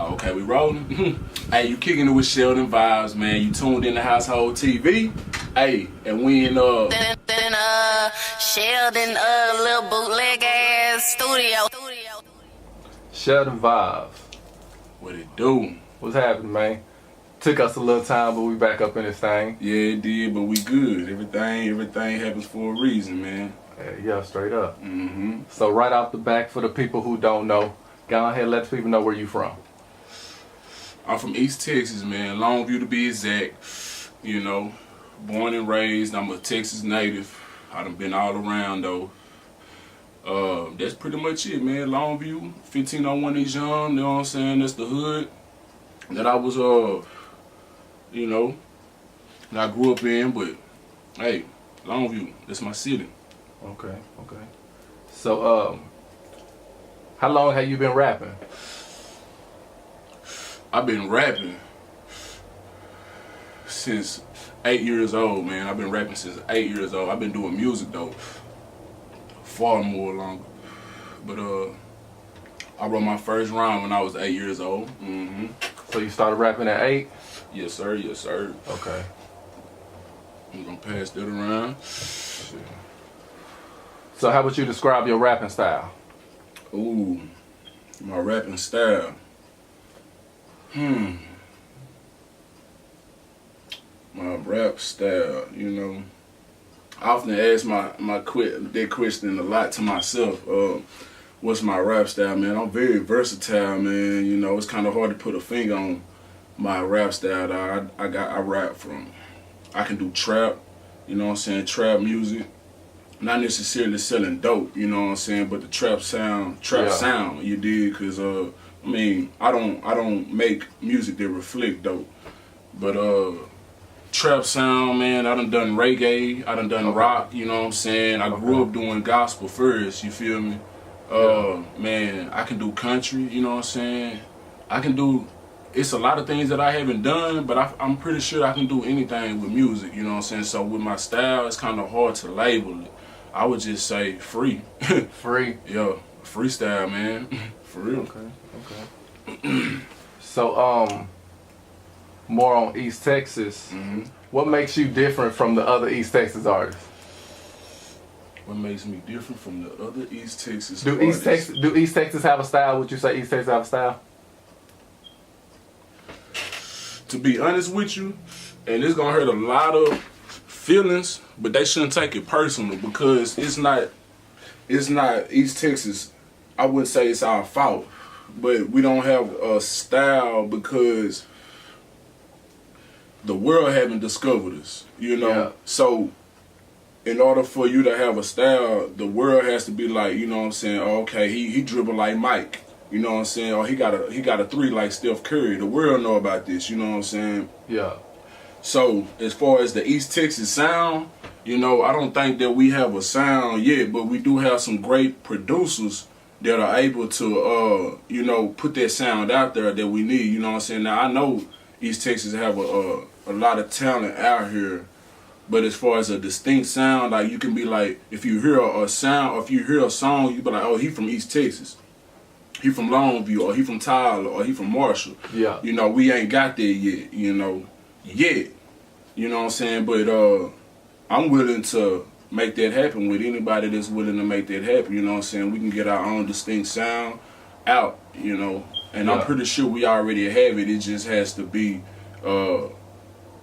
Oh, okay, we rolling? Hey, you kicking it with Sheldon Vibes, man. You tuned in to Household TV. Hey, and we in Sheldon, little bootleg ass studio. Sheldon Vybez. what it do? What's happening, man? Took us a little time, but we back up in this thing. Yeah, it did, but we good. Everything happens for a reason, man. Yeah, straight up. Mm-hmm. So right off the back, for the people who don't know, go ahead and let the people know where you from. I'm from East Texas, man. Longview to be exact. You know, born and raised. I'm a Texas native. I done been all around though. That's pretty much it, man. Longview, 1501 East Young. You know what I'm saying? That's the hood that I was, you know, that I grew up in. But hey, Longview, that's my city. Okay. So, how long have you been rapping? I've been rapping since 8 years old, man. I've been rapping since 8 years old. I've been doing music though far more longer. But I wrote my first rhyme when I was 8 years old. Mm-hmm. So you started rapping at 8? Yes, sir. Yes, sir. Okay. I'm gonna pass that around. So how would you describe your rapping style? Ooh, my rapping style. My rap style, you know. I often ask that question a lot to myself. What's my rap style, man? I'm very versatile, man. You know, it's kind of hard to put a finger on my rap style. I rap from. I can do trap, you know what I'm saying? Trap music. Not necessarily selling dope, you know what I'm saying? But the trap sound, you dig? Cause I mean, I don't make music that reflect dope, but trap sound, man. I done reggae, I done rock, you know what I'm saying? I grew up doing gospel first, you feel me? Man, I can do country, you know what I'm saying? It's a lot of things that I haven't done, but I'm pretty sure I can do anything with music, you know what I'm saying? So with my style, it's kind of hard to label it. I would just say free. Free? Yeah, freestyle, man. For real. Okay. So, more on East Texas. Mm-hmm. What makes you different from the other East Texas artists? What makes me different from the other East Texas Do artists? East Texas have a style? Would you say East Texas have a style? To be honest with you, and it's gonna hurt a lot of feelings, but they shouldn't take it personal because it's not East Texas. I wouldn't say it's our fault, but we don't have a style because the world haven't discovered us, you know. Yeah. So in order for you to have a style, the world has to be like, you know what I'm saying? Oh, okay, he dribble like Mike, you know what I'm saying? Or he got a three like Steph Curry. The world know about this, you know what I'm saying? Yeah. So as far as the East Texas sound, you know, I don't think that we have a sound yet, but we do have some great producers that are able to, you know, put that sound out there that we need. You know what I'm saying? Now I know East Texas have a lot of talent out here, but as far as a distinct sound, like you can be like, if you hear a sound, or if you hear a song, you be like, oh, he from East Texas. He from Longview, or he from Tyler, or he from Marshall. Yeah. You know, we ain't got there yet, you know. You know what I'm saying? But I'm willing to make that happen with anybody that's willing to make that happen, you know what I'm saying? We can get our own distinct sound out, you know. And I'm pretty sure we already have it. It just has to be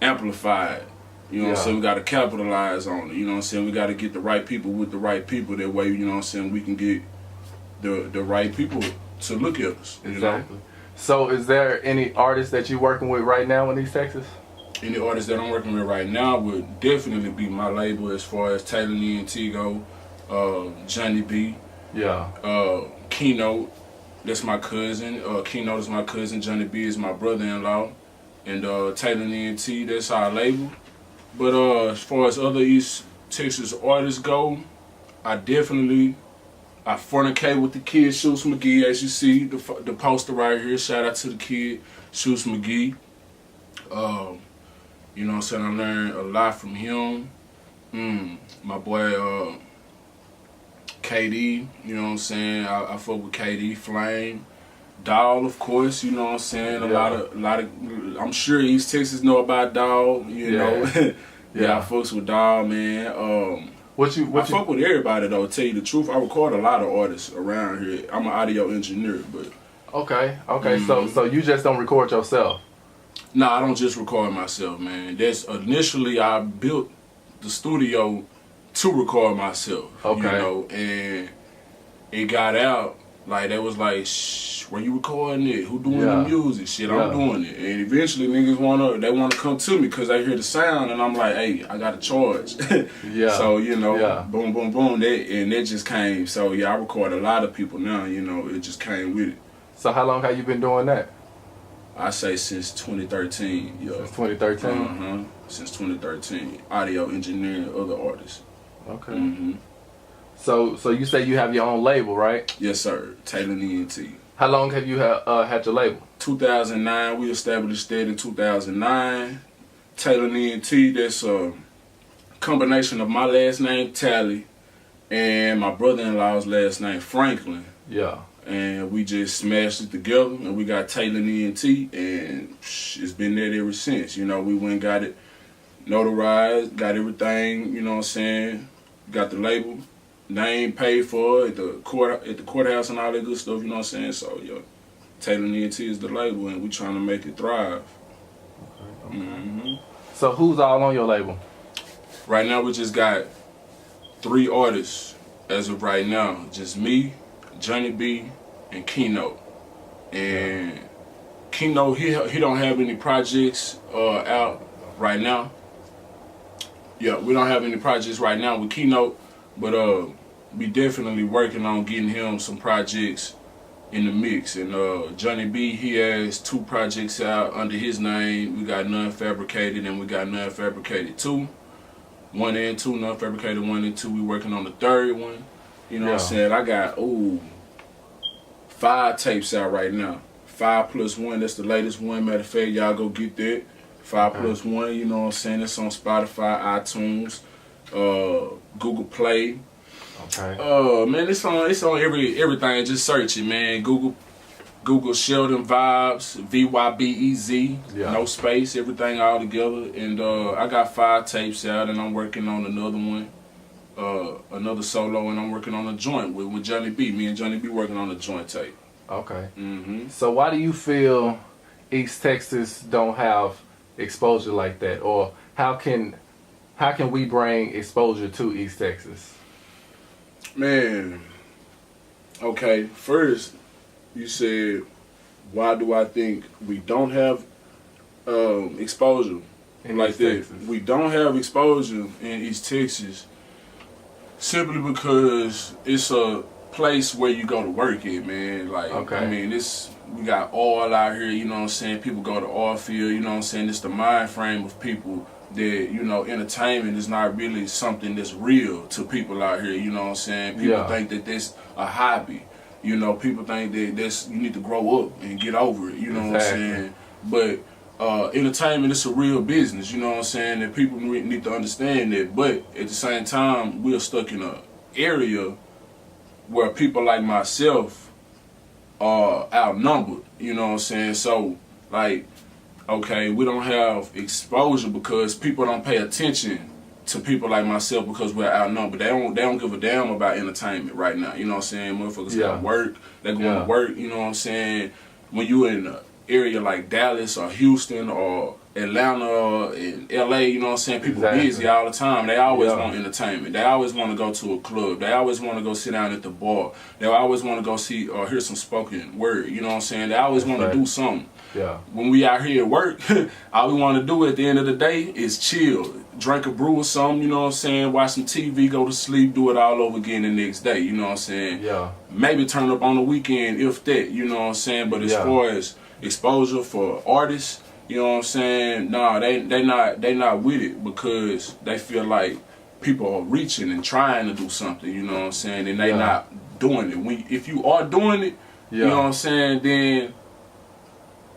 amplified. You know what I'm saying? We got to capitalize on it. You know what I'm saying? We got to get the right people with the right people. That way, you know what I'm saying, we can get the right people to look at us. Exactly. Know? So is there any artists that you're working with right now in East Texas? Any artists that I'm working with right now would definitely be my label as far as Taylor and Tigo, Johnny B. Yeah. Keynote, that's my cousin. Keynote is my cousin. Johnny B is my brother-in-law. And Taylor and T, that's our label. But as far as other East Texas artists go, I fornicate with the kid, Shoes McGee, as you see, the poster right here. Shout out to the kid, Shoes McGee. You know what I'm saying? I learned a lot from him. My boy, KD, you know what I'm saying? I fuck with KD, Flame. Dog, of course, you know what I'm saying. A lot of, I'm sure East Texas know about Dog. You know, I fucks with Dog, man. I fuck with everybody though. To tell you the truth, I record a lot of artists around here. I'm an audio engineer, but okay. So you just don't record yourself? No, I don't just record myself, man. That's initially I built the studio to record myself. Okay. You know, and it got out like that was like, where you recording it? Who doing the music? Shit, I'm doing it. And eventually niggas wanna come to me because they hear the sound, and I'm like, hey, I got to charge. So you know, boom, boom, boom. That just came. So yeah, I record a lot of people now. You know, it just came with it. So how long have you been doing that? I say since 2013. Yeah. Since 2013. Since 2013, audio engineering, other artists. Okay. So you say you have your own label, right? Yes, sir. Taylor ENT. How long have you had your label? 2009. We established that in 2009. Taylor ENT. That's a combination of my last name Tally and my brother-in-law's last name Franklin. Yeah. And we just smashed it together, and we got Taylor ENT, and it's been there ever since. You know, we went and got it notarized, got everything. You know what I'm saying? Got the label. Name paid for at the courthouse and all that good stuff, you know what I'm saying? So yeah, Taylor ENT is the label, and we trying to make it thrive. Okay. So who's all on your label? Right now we just got 3 artists as of right now. Just me, Johnny B, and Keynote. And Keynote, he don't have any projects out right now. Yeah, we don't have any projects right now with Keynote. But we definitely working on getting him some projects in the mix. And Johnny B, he has 2 projects out under his name. We got None Fabricated and we got None Fabricated 2. 1 and 2, None Fabricated 1 and 2. We working on the 3rd one. You know what I'm saying? I got 5 tapes out right now. 5 plus 1, that's the latest one. Matter of fact, y'all go get that. 5 plus 1, you know what I'm saying? It's on Spotify, iTunes, Google Play. Okay. Man, it's on everything. Just search it, man. Google SheldonVybez, VYBEZ, no space, everything all together. And I got 5 tapes out, and I'm working on another one, another solo, and I'm working on a joint with Johnny B. Me and Johnny B working on a joint tape. Okay. So why do you feel East Texas don't have exposure like that, or how can we bring exposure to East Texas? Man, okay, first you said, why do I think we don't have exposure in like East that? Texas? We don't have exposure in East Texas simply because it's a place where you go to work at, man. Like, I mean, we got oil out here, you know what I'm saying? People go to oil field, you know what I'm saying? It's the mind frame of people that, you know, entertainment is not really something that's real to people out here, you know what I'm saying? People think that that's a hobby. You know, people think that you need to grow up and get over it, you know what I'm saying? But entertainment is a real business, you know what I'm saying? And people need to understand that. But at the same time, we're stuck in an area where people like myself are outnumbered, you know what I'm saying? So, like, okay, we don't have exposure because people don't pay attention to people like myself because we're outnumbered. They don't give a damn about entertainment right now, you know what I'm saying? Motherfuckers got work, they're going to work, you know what I'm saying? When you're in an area like Dallas or Houston or Atlanta or in LA, you know what I'm saying? People busy all the time. They always want entertainment. They always want to go to a club. They always want to go sit down at the bar. They always want to go see or hear some spoken word, you know what I'm saying? They always want to do something. Yeah. When we out here at work, all we want to do at the end of the day is chill. Drink a brew or something, you know what I'm saying? Watch some TV, go to sleep, do it all over again the next day, you know what I'm saying? Yeah. Maybe turn up on the weekend, if that, you know what I'm saying? But as far as exposure for artists, you know what I'm saying? Nah, they not with it because they feel like people are reaching and trying to do something, you know what I'm saying? And they not doing it. If you are doing it, you know what I'm saying, then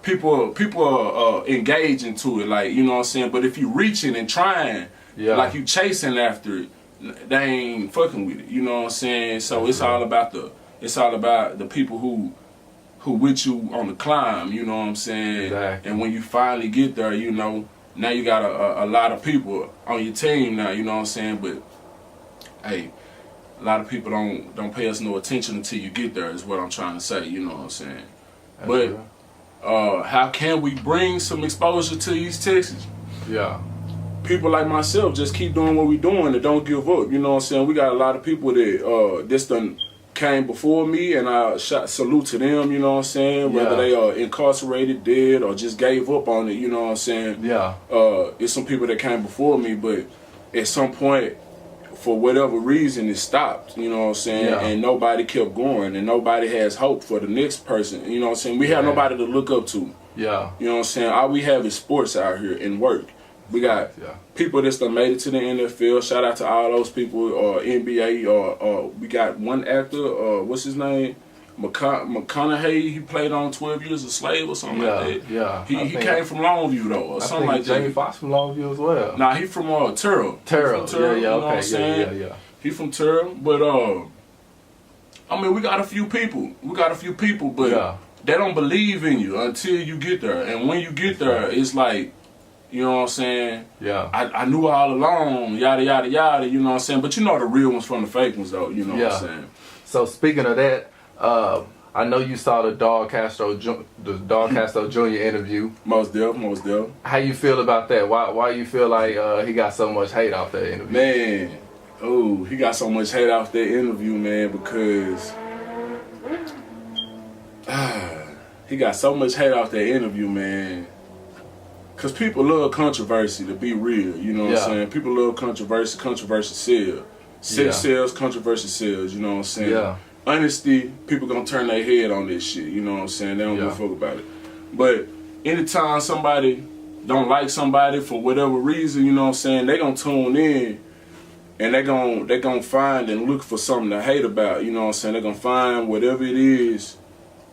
people are engaging to it, like, you know what I'm saying? But if you reaching and trying, like you chasing after it, they ain't fucking with it, you know what I'm saying? So it's all about the people who who with you on the climb, you know what I'm saying? Exactly. And when you finally get there, you know, now you got a lot of people on your team now, you know what I'm saying? But hey, a lot of people don't pay us no attention until you get there is what I'm trying to say, you know what I'm saying? That's but real. how can we bring some exposure to East Texas? Yeah. People like myself just keep doing what we doing and don't give up, you know what I'm saying? We got a lot of people that this done came before me, and I salute to them, you know what I'm saying? Whether they are incarcerated, dead, or just gave up on it, you know what I'm saying? Yeah. It's some people that came before me, but at some point, for whatever reason, it stopped, you know what I'm saying? Yeah. And nobody kept going, and nobody has hope for the next person, you know what I'm saying? We have nobody to look up to. Yeah. You know what I'm saying? All we have is sports out here and work. We got people that's done made it to the NFL. Shout out to all those people, or NBA, or we got one actor, what's his name? McConaughey. He played on 12 Years a Slave or something like that. Yeah. He came from Longview though, or something like that. Jamie Foxx from Longview as well. Nah, he from Terrell. Terrell. Yeah. You know what I'm saying? Yeah. He from Terrell, but I mean, we got a few people. But they don't believe in you until you get there. And when you get there, it's like, you know what I'm saying? Yeah. I knew all along, yada, yada, yada, you know what I'm saying? But you know the real ones from the fake ones, though, you know what I'm saying? So speaking of that, I know you saw the Dog Castro Jr. interview. Most deaf. How you feel about that? Why you feel like he got so much hate off that interview? Man, he got so much hate off that interview, man, because he got so much hate off that interview, man. Because people love controversy, to be real, you know what I'm saying? People love controversy sells. Sex sells, controversy sells, you know what I'm saying? Yeah. Honesty, people gonna turn their head on this shit, you know what I'm saying? They don't give a fuck about it. But anytime somebody don't like somebody for whatever reason, you know what I'm saying, they gonna tune in and they gonna find and look for something to hate about, you know what I'm saying? They gonna find whatever it is.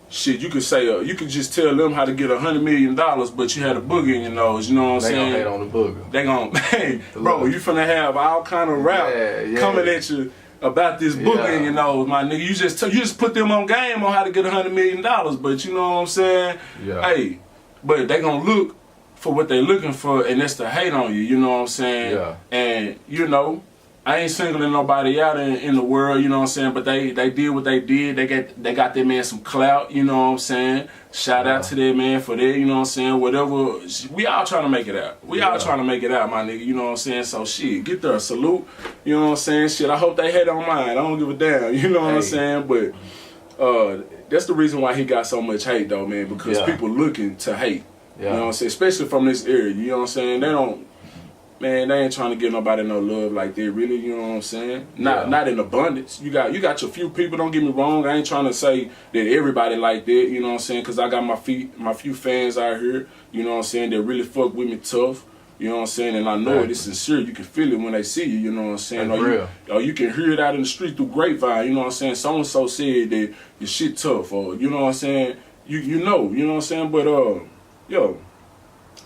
Shit, you could say, you could just tell them how to get $100 million, but you had a booger in your nose, you know what I'm saying? They gonna hate on the booger. They gonna, hey, bro, you finna have all kind of rap coming at you about this booger in your nose, my nigga. You just put them on game on how to get $100 million, but you know what I'm saying? Yeah. Hey, but they gonna look for what they looking for, and that's to hate on you, you know what I'm saying? Yeah. And, you know, I ain't singling nobody out in the world, you know what I'm saying? But they did what they did. They got that man some clout, you know what I'm saying? Shout out to that man for that, you know what I'm saying? Whatever. We all trying to make it out. We all trying to make it out, my nigga, you know what I'm saying? So shit, get there, salute, you know what I'm saying? Shit, I hope they hate on mine. I don't give a damn, you know what I'm saying? But that's the reason why he got so much hate though, man, because people looking to hate. You know what I'm saying? Especially from this area, you know what I'm saying? They ain't trying to give nobody no love like that, really, you know what I'm saying? Not in abundance. You got your few people, don't get me wrong. I ain't trying to say that everybody like that, you know what I'm saying? Because I got my few fans out here, you know what I'm saying, that really fuck with me tough, you know what I'm saying? And I know it is sincere. You can feel it when they see you, you know what I'm saying? Or you can hear it out in the street through grapevine, you know what I'm saying? So-and-so said that your shit tough, or, you know what I'm saying? You know what I'm saying? But, yo,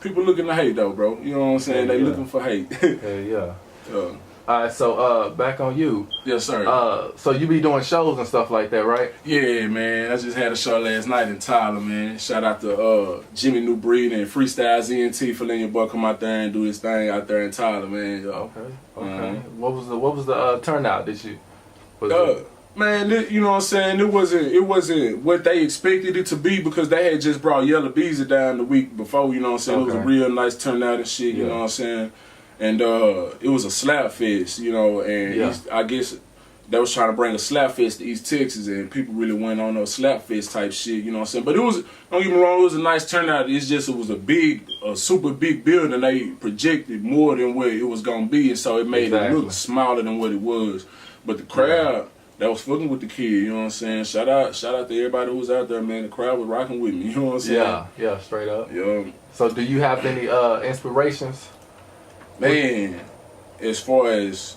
people looking to hate though, bro. You know what I'm saying? They looking for hate. Yeah. Alright, so back on you. Yes, sir. So you be doing shows and stuff like that, right? Yeah, man. I just had a show last night in Tyler, man. Shout out to Jimmy New Breed and Freestyle ENT for letting your boy come out there and do his thing out there in Tyler, man. Okay. What was the turnout? Man, you know what I'm saying? It wasn't what they expected it to be, because they had just brought Yellow Beezy down the week before, you know what I'm saying? It was a real nice turnout and shit, you know what I'm saying? And it was a slap fest, you know, and I guess they was trying to bring a slap fest to East Texas, and people really went on those slap fest type shit, you know what I'm saying? But don't get me wrong, it was a nice turnout. It's just, it was a super big building. They projected more than what it was gonna be, and so it made it look smaller than what it was. But the crowd that was fucking with the kid, you know what I'm saying? Shout out to everybody who was out there, man. The crowd was rocking with me, you know what I'm saying? Yeah, straight up. Yeah. So do you have any inspirations? Man, as far as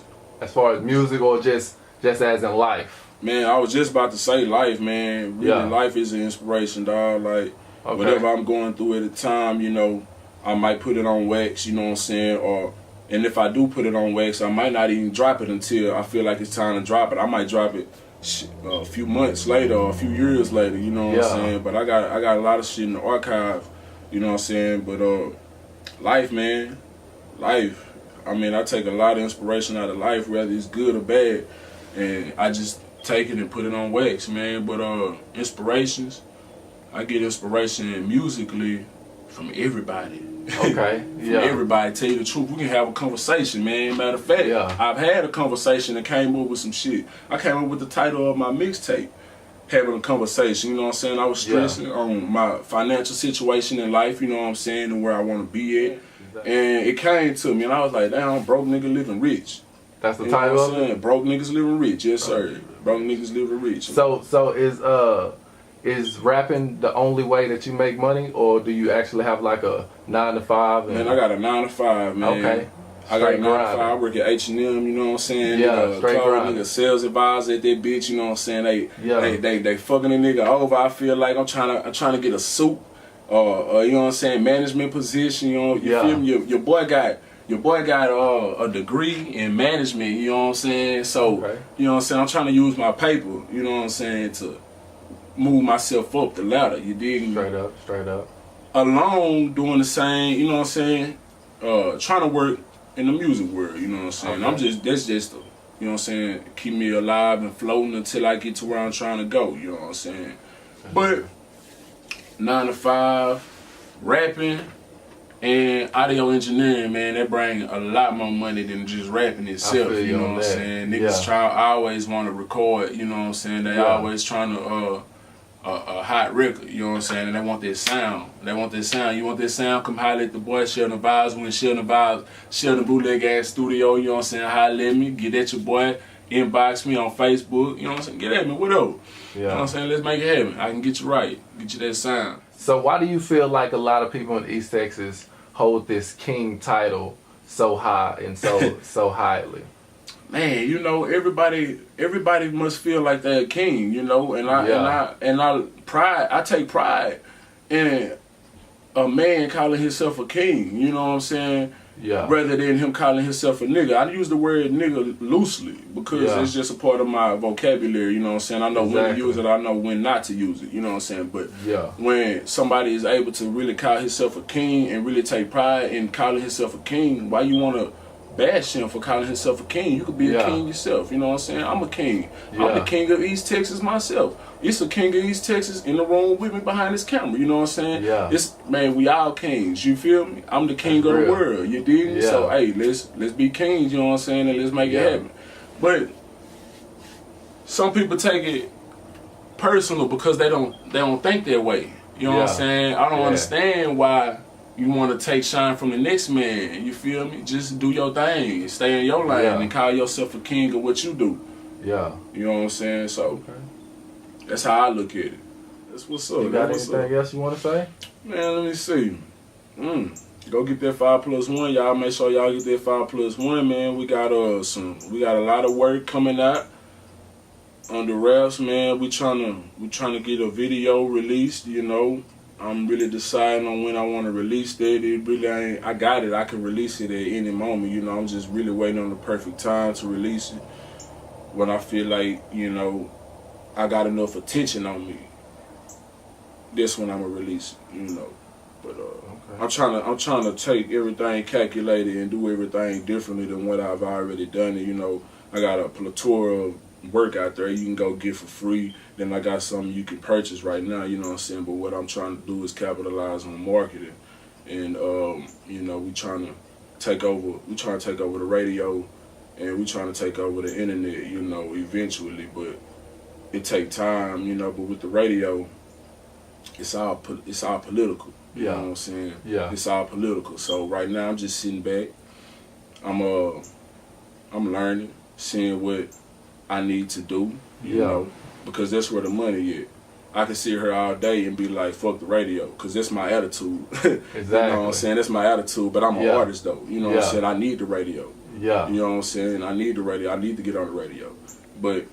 music, or just as in life? Man, I was just about to say life, man. Really, life is an inspiration, dog. Like, whatever I'm going through at the time, you know, I might put it on wax, you know what I'm saying? And if I do put it on wax, I might not even drop it until I feel like it's time to drop it. I might drop it a few months later or a few years later, you know what I'm saying? But I got a lot of shit in the archive, you know what I'm saying? But life, man, life. I mean, I take a lot of inspiration out of life, whether it's good or bad, and I just take it and put it on wax, man. But inspirations, I get inspiration musically from everybody. Okay, yeah. From everybody. Tell you the truth, we can have a conversation, man. Matter of fact, I've had a conversation and came up with some shit. I came up with the title of my mixtape, having a conversation, you know what I'm saying? I was stressing on my financial situation in life, you know what I'm saying, and where I want to be at. And it came to me, and I was like, damn, broke nigga living rich. That's the title of it? Broke niggas living rich, yes sir. Broke niggas living rich. So is rapping the only way that you make money, or do you actually have like a 9 to 5? Man, I got a 9 to 5, man. Okay. I got a 9 to 5. I work at H&M, you know what I'm saying? Yeah, straight grind. Nigga, sales advisor at that bitch, you know what I'm saying? They fucking a nigga over. I feel like I'm trying to get a suit, or you know what I'm saying, management position. You know, you feel me? Your boy got a degree in management. You know what I'm saying? So you know what I'm saying. I'm trying to use my paper. You know what I'm saying, to move myself up the ladder. You dig me? Straight up. Alone doing the same. You know what I'm saying? Trying to work in the music world. You know what I'm saying? Okay. That's just you know what I'm saying, keep me alive and floating until I get to where I'm trying to go. You know what I'm saying? But 9 to 5, rapping and audio engineering, man, that bring a lot more money than just rapping itself. You know what I'm saying? Niggas always want to record. You know what I'm saying? They always trying to a hot record. You know what I'm saying? And they want that sound. You want that sound? Come holler at the boy SheldonVybez. When SheldonVybez, Sheldon Bootleg Ass Studio. You know what I'm saying? Holler at me. Get at your boy. Inbox me on Facebook. You know what I'm saying? Get at me. Whatever. You know what I'm saying? Let's make it happen. I can get you right. Get you that sound. So why do you feel like a lot of people in East Texas hold this king title so high and so highly? Man, you know, everybody must feel like they're a king, you know, and I take pride in a man calling himself a king, you know what I'm saying? Yeah. Rather than him calling himself a nigga. I use the word nigga loosely because it's just a part of my vocabulary, you know what I'm saying? I know when to use it, I know when not to use it, you know what I'm saying? But when somebody is able to really call himself a king and really take pride in calling himself a king, why you want to bash him for calling himself a king? You could be a king yourself, you know what I'm saying? I'm a king. I'm the king of East Texas myself. It's a king of East Texas in the room with me behind this camera, you know what I'm saying? It's, man, we all kings, you feel me? I'm the king of the world, you dig me? So, hey, let's be kings, you know what I'm saying? And let's make it happen. But some people take it personal because they don't think that way. You know what I'm saying? I don't understand why you want to take shine from the next man. You feel me? Just do your thing. Stay in your lane and call yourself a king of what you do. Yeah. You know what I'm saying? So that's how I look at it. That's what's up. You got anything else you want to say? Man, let me see. Go get that 5+1. Y'all make sure y'all get that 5+1, man. We got a lot of work coming out on the wraps, man. We trying to get a video released, you know. I'm really deciding on when I want to release that. It really ain't, I got it. I can release it at any moment, you know. I'm just really waiting on the perfect time to release it. When I feel like, you know, I got enough attention on me. That's when I'm gonna release it, you know. But I'm trying to take everything calculated and do everything differently than what I've already done. And, you know, I got a plethora of work out there you can go get for free. Then I got something you can purchase right now, you know what I'm saying? But what I'm trying to do is capitalize on marketing. And you know, we trying to take over the radio, and we trying to take over the internet, you know, eventually. But it take time, you know. But with the radio, it's all political. You know what I'm saying? Yeah. It's all political. So right now I'm just sitting back. I'm learning, seeing what I need to do, you know, because that's where the money is. I can sit here all day and be like, fuck the radio, because that's my attitude. Exactly. You know what I'm saying? That's my attitude, but I'm an artist, though. You know what I'm saying? I need the radio. Yeah. You know what I'm saying? I need the radio. I need to get on the radio. But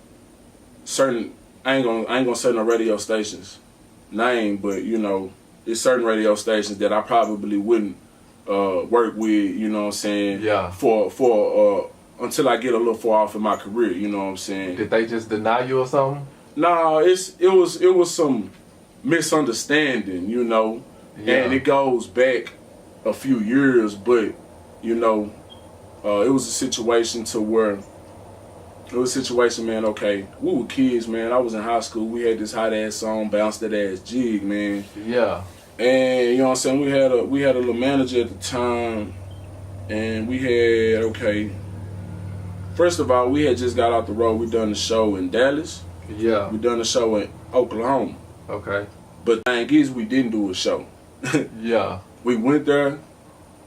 I ain't gonna say no radio stations name, but, you know, there's certain radio stations that I probably wouldn't work with, you know what I'm saying, for until I get a little far off in my career. You know what I'm saying? Did they just deny you or something? No, it was some misunderstanding, you know, and it goes back a few years, but you know, it was a situation man. Okay, we were kids, man. I was in high school. We had this hot ass song, Bounce That Ass Jig, man. Yeah. And you know what I'm saying? We had a little manager at the time, and we had, okay, first of all, we had just got out the road. We done the show in Dallas. Yeah. We done the show in Oklahoma. Okay. But the thing is, we didn't do a show. Yeah. We went there,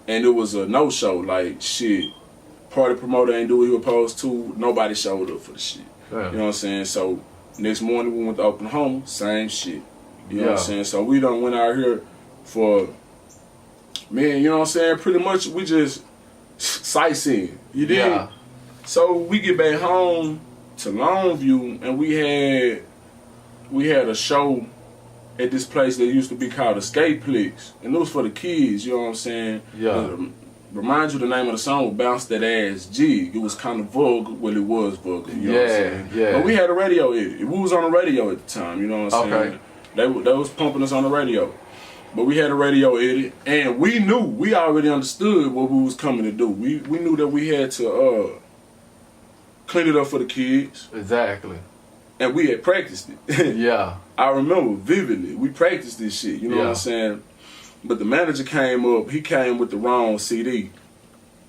and it was a no-show. Like, shit, party promoter ain't do what he was supposed to. Nobody showed up for the shit. Yeah. You know what I'm saying? So, next morning we went to Oklahoma, same shit. You know what I'm saying? So, we done went out here for, man, you know what I'm saying? Pretty much, we just sightseeing. You did? Yeah. So, we get back home to Longview, and we had a show at this place that used to be called Escapeplex, and it was for the kids, you know what I'm saying? Yeah. Remind you the name of the song was Bounce That Ass Jig. It was kind of vulgar, well, it was vulgar, you know what I'm saying? Yeah. But we had a radio edit. We was on the radio at the time, you know what I'm saying? Okay. They was pumping us on the radio. But we had a radio edit, and we already understood what we was coming to do. We knew that we had to clean it up for the kids. Exactly. And we had practiced it. Yeah. I remember vividly. We practiced this shit, you know what I'm saying? But the manager came up, he came with the wrong CD.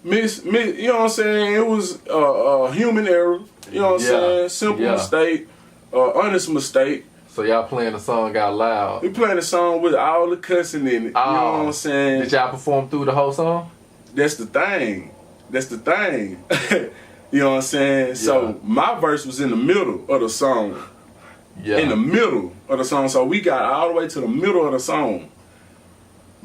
You know what I'm saying? It was a human error, you know what I'm saying? Simple mistake, honest mistake. So y'all playing the song out loud. We playing the song with all the cussing in it, you know what I'm saying? Did y'all perform through the whole song? That's the thing. You know what I'm saying? Yeah. So my verse was in the middle of the song. Yeah. In the middle of the song. So we got all the way to the middle of the song.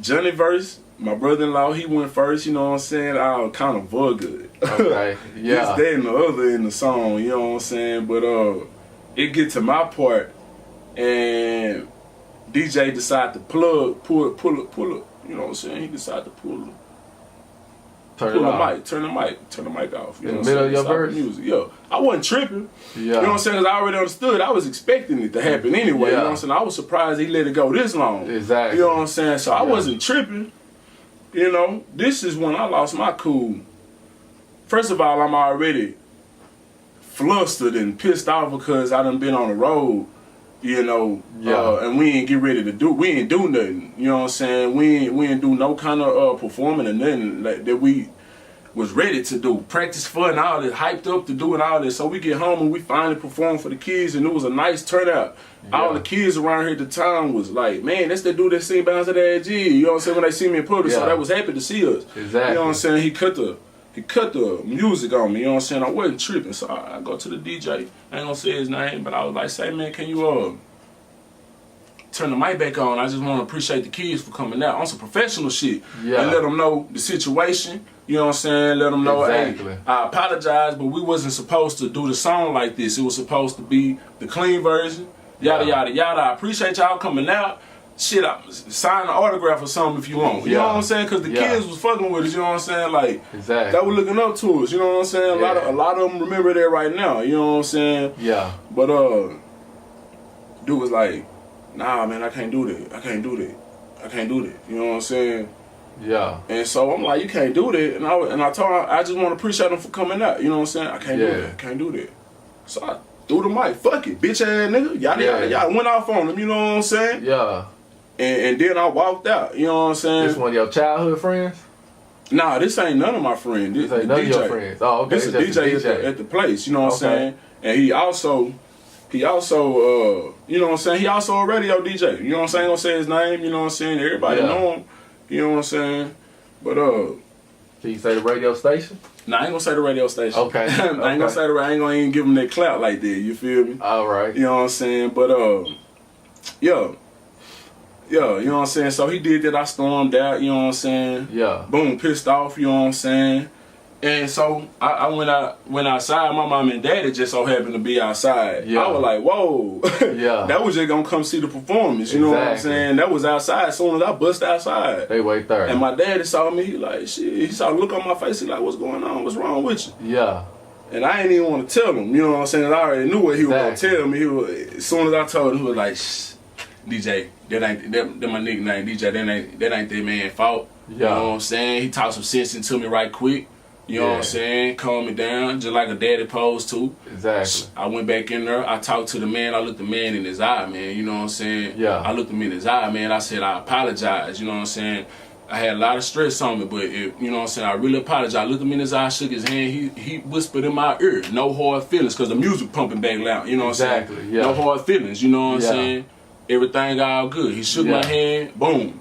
Johnny verse, my brother-in-law, he went first, you know what I'm saying? I was kind of vulgar. Okay. Yeah. This, that, and the other in the song, you know what I'm saying? But it get to my part, and DJ decided to pull it, you know what I'm saying? He decided to pull the mic off. You In know the middle of your Stop verse? the music. Yeah. I wasn't tripping. Yeah. You know what I'm saying? 'Cause I already understood. I was expecting it to happen anyway. You know what I'm saying? I was surprised he let it go this long. Exactly. You know what I'm saying? So I wasn't tripping. You know, this is when I lost my cool. First of all, I'm already flustered and pissed off because I done been on the road. You know, and we ain't get ready to do. We ain't do nothing. You know what I'm saying? We ain't do no kind of performing or nothing like that. We was ready to do, practice for and all this, hyped up to do and all this. So we get home and we finally perform for the kids, and it was a nice turnout. All the kids around here at the time was like, man, that's the dude that sing Bounce That Ass G. You know what I'm saying? When they see me in public, so they was happy to see us. Exactly. You know what I'm saying? He cut the music on me, you know what I'm saying? I wasn't tripping, so I go to the DJ. I ain't gonna say his name, but I was like, say, man, can you turn the mic back on? I just want to appreciate the kids for coming out on some professional shit. Yeah. And let them know the situation. You know what I'm saying? Let them know, hey, I apologize, but we wasn't supposed to do the song like this. It was supposed to be the clean version. Yada, yada, yada. I appreciate y'all coming out. Shit, sign an autograph or something if you want. You know what I'm saying? Because the kids was fucking with us, you know what I'm saying? Like, they were looking up to us, you know what I'm saying? A lot of them remember that right now, you know what I'm saying? Yeah. But, dude was like, nah, man, I can't do that. I can't do that. You know what I'm saying? Yeah. And so I'm like, you can't do that. And I told her, I just want to appreciate them for coming out. You know what I'm saying? I can't do that. I can't do that. So I threw the mic. Fuck it, bitch ass nigga. Y'all went off on them. You know what I'm saying? Yeah. And then I walked out. You know what I'm saying? This one of your childhood friends? Nah, this ain't none of my friends. This ain't none of your friends. Oh, okay. This is a DJ at the place. You know what I'm saying? And he also, you know what I'm saying? He also a radio DJ. You know what I'm saying? I ain't gonna say his name. You know what I'm saying? Everybody know him. You know what I'm saying? But can you say the radio station? Nah, I ain't gonna say the radio station. Okay. I ain't gonna say I ain't gonna even give him that clout like that. You feel me? All right. You know what I'm saying? But yeah, you know what I'm saying? So he did that. I stormed out. You know what I'm saying? Yeah. Boom, pissed off. You know what I'm saying? And so I went outside. My mom and daddy just so happened to be outside. Yeah. I was like, whoa. Yeah. That was just gonna come see the performance. You know what I'm saying? That was outside. As soon as I bust outside. They wait there. And my daddy saw me. He like, shit. He saw the look on my face. He like, what's going on? What's wrong with you? Yeah. And I ain't even want to tell him. You know what I'm saying? I already knew what he was gonna tell me. As soon as I told him, he was like, shh, DJ, that my nickname. DJ, that ain't that man's fault. Yeah. You know what I'm saying? He talked some sense into me right quick. You know what I'm saying? Calm me down, just like a daddy supposed to. Exactly. I went back in there. I talked to the man. I looked the man in his eye, man. You know what I'm saying? Yeah. I looked him in his eye, man. I said, I apologize. You know what I'm saying? I had a lot of stress on me, but you know what I'm saying? I really apologize. I looked him in his eye, shook his hand. He whispered in my ear, no hard feelings, because the music pumping back loud. You know what I'm saying? Yeah. No hard feelings. You know what I'm saying? Everything all good. He shook my hand. Boom.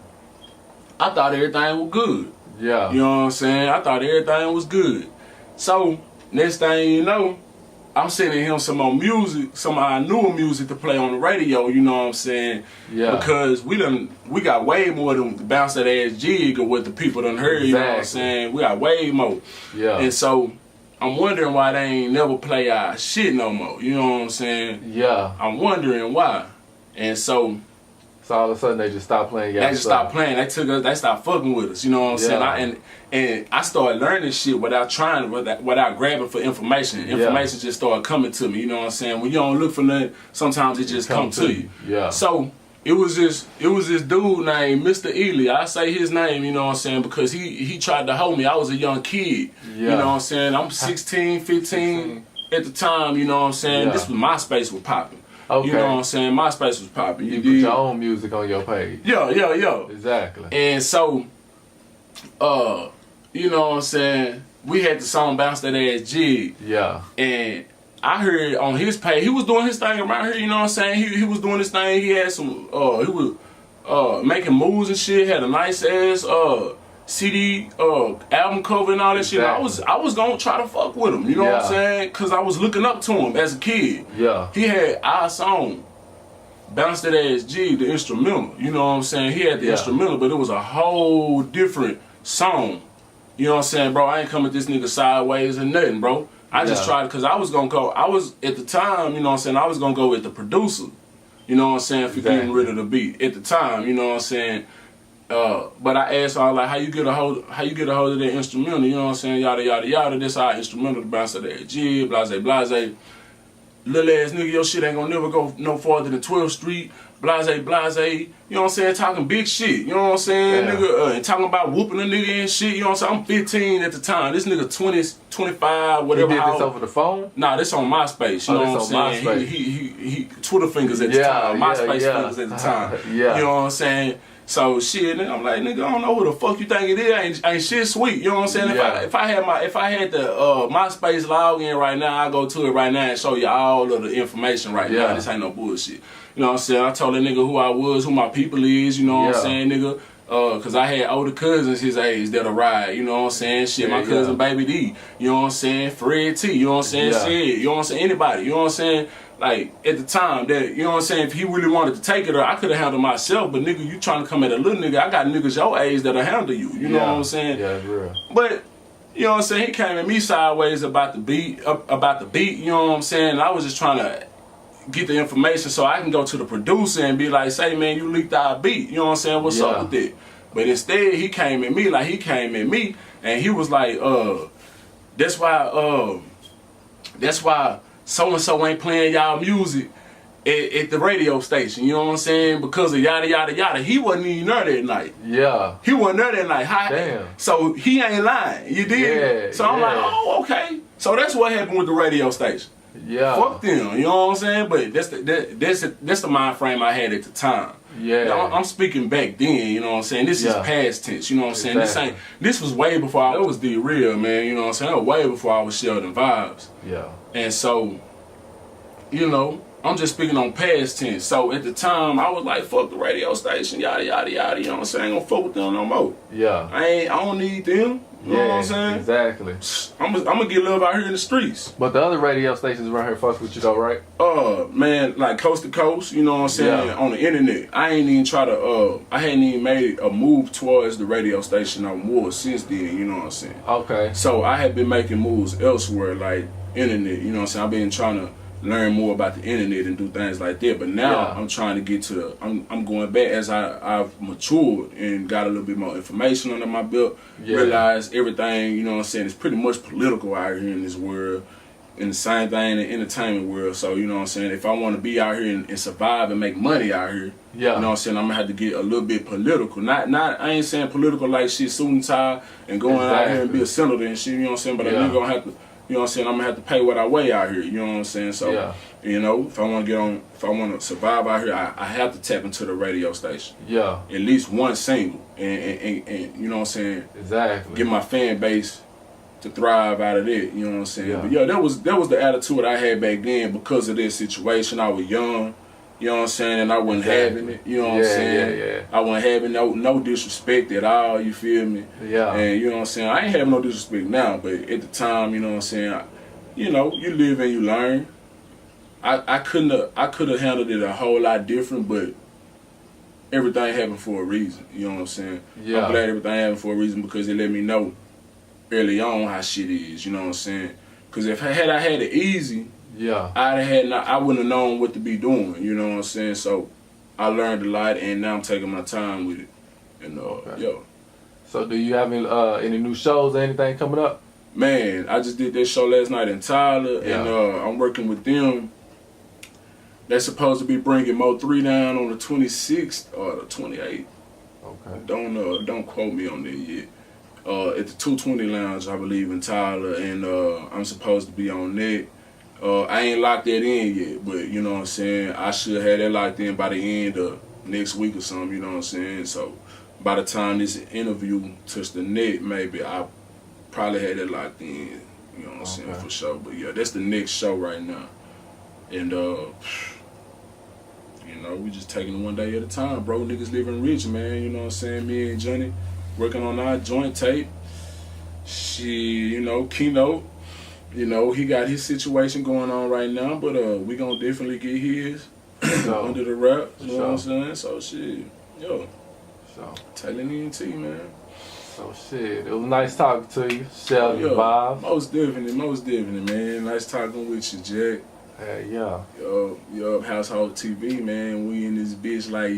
I thought everything was good. Yeah. You know what I'm saying? I thought everything was good. So, next thing you know, I'm sending him some more music, some of our newer music to play on the radio, you know what I'm saying? Yeah. Because we got way more than the bounce that ass jig or what the people done heard, you know what I'm saying? We got way more. Yeah. And so, I'm wondering why they ain't never play our shit no more, you know what I'm saying? Yeah. I'm wondering why. And so all of a sudden they just stopped playing. They just stopped playing. They stopped fucking with us. You know what I'm saying? And I started learning shit without trying, without grabbing for information. Information just started coming to me. You know what I'm saying? When you don't look for nothing, sometimes it just come to you. Yeah. So it was this dude named Mr. Ely. I say his name, you know what I'm saying, because he tried to hold me. I was a young kid. Yeah. You know what I'm saying? I'm 16, 15 at the time. You know what I'm saying? Yeah. This was MySpace was popping. Okay. You know what I'm saying? MySpace was popping. You put your own music on your page. Yeah. Exactly. And so, you know what I'm saying? We had the song Bounce That Ass Jig. Yeah. And I heard on his page, he was doing his thing around here, you know what I'm saying? He was doing his thing. He had some, he was making moves and shit, had a nice ass, CD, album cover and all that shit. I was gonna try to fuck with him, you know what I'm saying? Cause I was looking up to him as a kid. Yeah. He had our song, Bounce That Ass G, the instrumental. You know what I'm saying? He had the instrumental, but it was a whole different song. You know what I'm saying, bro? I ain't come at this nigga sideways or nothing, bro. I just tried, cause I was gonna go. I was at the time, you know what I'm saying. I was gonna go with the producer. You know what I'm saying? For getting rid of the beat at the time. You know what I'm saying? But I asked her, like, how you get a hold of that instrumental, you know what I'm saying, yada yada yada, this our instrumental, the bounce of that G, blase blase, little ass nigga, your shit ain't gonna never go no farther than 12th Street, blase blase, you know what I'm saying, talking big shit, you know what I'm saying, nigga, and talking about whooping a nigga and shit, you know what I'm saying, I'm 15 at the time, this nigga 20, 25, whatever. You did this over the phone? Nah, this on MySpace, you know what I'm saying, he Twitter fingers at the time, MySpace fingers at the time, you know what I'm saying. So shit, nigga, I'm like, nigga, I don't know who the fuck you think it is. Ain't shit sweet. You know what I'm saying? If I had the MySpace login right now, I go to it right now and show you all of the information right now. This ain't no bullshit. You know what I'm saying? I told that nigga who I was, who my people is. You know what I'm saying, nigga? Cause I had older cousins his age that'll ride, you know what I'm saying? Shit, my cousin Baby D, you know what I'm saying? Fred T, you know what I'm saying? Shit, you know what I'm saying? Anybody, you know what I'm saying? Like, at the time, that, you know what I'm saying, if he really wanted to take it, or I could have handled myself, but nigga, you trying to come at a little nigga, I got niggas your age that'll handle you, you know what I'm saying? Yeah, it's real. But, you know what I'm saying, he came at me sideways about the beat, you know what I'm saying, and I was just trying to get the information so I can go to the producer and be like, say, man, you leaked our beat, you know what I'm saying, what's up with that? But instead, he came at me, and he was like, that's why so-and-so ain't playing y'all music at the radio station, you know what I'm saying? Because of yada, yada, yada. He wasn't even there that night. Yeah. He wasn't there that night. Damn. So he ain't lying, you dig? So I'm like, oh, okay. So that's what happened with the radio station. Yeah. Fuck them, you know what I'm saying? But that's the mind frame I had at the time. Yeah. Now, I'm speaking back then, you know what I'm saying? This is past tense, you know what I'm saying? This was way before I was the real, man, you know what I'm saying? That was way before I was SheldonVybez. Yeah. And so, you know, I'm just speaking on past tense. So at the time, I was like, fuck the radio station, yada, yada, yada. You know what I'm saying? I ain't gonna fuck with them no more. Yeah. I don't need them. You know what I'm saying? Exactly. I'm gonna get love out here in the streets. But the other radio stations around here fuck with you though, right? Man, like coast to coast, you know what I'm saying? Yeah. On the internet. I ain't even try to, I hadn't even made a move towards the radio station no more since then, you know what I'm saying? Okay. So I had been making moves elsewhere, like internet, you know what I'm saying? I've been trying to learn more about the internet and do things like that. But now I'm trying to get to I'm going back as I've matured and got a little bit more information under my belt. Realize everything, you know what I'm saying, is pretty much political out here in this world. And the same thing in the entertainment world. So, you know what I'm saying, if I want to be out here and survive and make money out here, you know what I'm saying, I'm gonna have to get a little bit political. Not I ain't saying political like shit, suit and tie and going out here and be a senator and shit, you know what I'm saying? But a nigga gonna have to, you know what I'm saying, I'm gonna have to pay what I weigh out here, you know what I'm saying? So, you know, if I want to survive out here, I have to tap into the radio station. Yeah. At least one single, and you know what I'm saying? Exactly. Get my fan base to thrive out of it, you know what I'm saying? Yeah. But yeah, that was the attitude I had back then because of this situation. I was young, you know what I'm saying, and I wasn't having it, you know what I'm saying? I wasn't having no disrespect at all, you feel me? Yeah. And you know what I'm saying? I ain't having no disrespect now, but at the time, you know what I'm saying, you know, you live and you learn. I could have handled it a whole lot different, but everything happened for a reason, you know what I'm saying? Yeah. I'm glad everything happened for a reason because it let me know early on how shit is, you know what I'm saying? Because if I had it easy, I wouldn't have known what to be doing, you know what I'm saying? So I learned a lot, and now I'm taking my time with it. And So do you have any new shows or anything coming up? Man, I just did this show last night in Tyler, and I'm working with them. They're supposed to be bringing Mo 3 down on the 26th or the 28th. Okay. Don't quote me on that yet. At the 220 Lounge, I believe, in Tyler, and I'm supposed to be on that. I ain't locked that in yet, but you know what I'm saying, I should have that locked in by the end of next week or something, you know what I'm saying? So by the time this interview touched the net, maybe I probably had that locked in, you know what I'm saying, for sure. But yeah, that's the next show right now. And you know, we just taking it one day at a time, bro. Niggas living rich, man, you know what I'm saying? Me and Johnny working on our joint tape. You know, Keynote, you know, he got his situation going on right now, but we gonna definitely get his under the wrap, you know what I'm saying? So shit, Taylor ENT, man. So shit, it was nice talking to you, SheldonVybez. Most definitely, man. Nice talking with you, Jack. Yeah. Yo, Household TV, man. We in this bitch like,